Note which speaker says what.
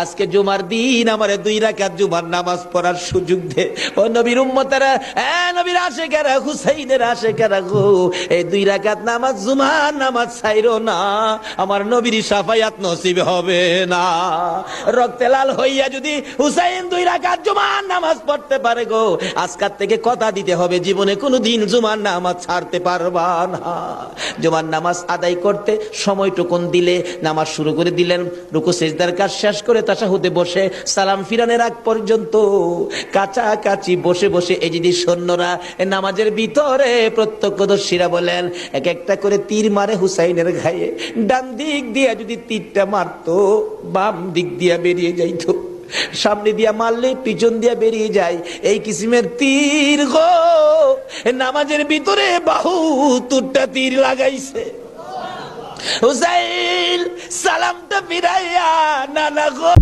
Speaker 1: আজকে জুমার দিন আমারে 2 রাকাত জুমার নামাজ পড়ার সুযোগ দে। ও নবীর উম্মতেরা, নবীর আশিকেরা, হুসাইনের আশিকেরা গো, এই 2 রাকাত নামাজ জুমার নামাজ ছাইরো না, আমার নবীর শাফায়াত নসিব হবে না। রক্তে লাল হইয়া যদি হুসাইন 2 রাকাত জুমার নামাজ পড়তে পারে গো, আজকাল থেকে কথা দিতে হবে জীবনে কোনোদিন জুমার নামাজ ছাড়তে পারবা না। জুমার নামাজ আদায় করতে সময়টুকুন দিলে নামাজ শুরু করে দিলেন, রুকু সিজদার কাজ শেষ করে তাশাহুদে বসে সালাম ফিরানের আগ পর্যন্ত কাছাকাছি বসে বসে এই যদি সৈন্যরা নামাজের ভিতরে প্রত্যক্ষদর্শীরা বলেন এক একটা করে তীর মারে হুসাইনের গায়ে। ডান দিক দিয়া যদি তীরটা মারতো, বাম দিক দিয়া বেরিয়ে যাইতো, সামনে দিয়া মারলে পিছন দিয়া বেরিয়ে যায়, এই কিসিমের তীর গো নামাজের ভিতরে বাহুতুরটা তীর লাগাইছে। হুসাইন সালামটা ফিরাইয়া নানা গো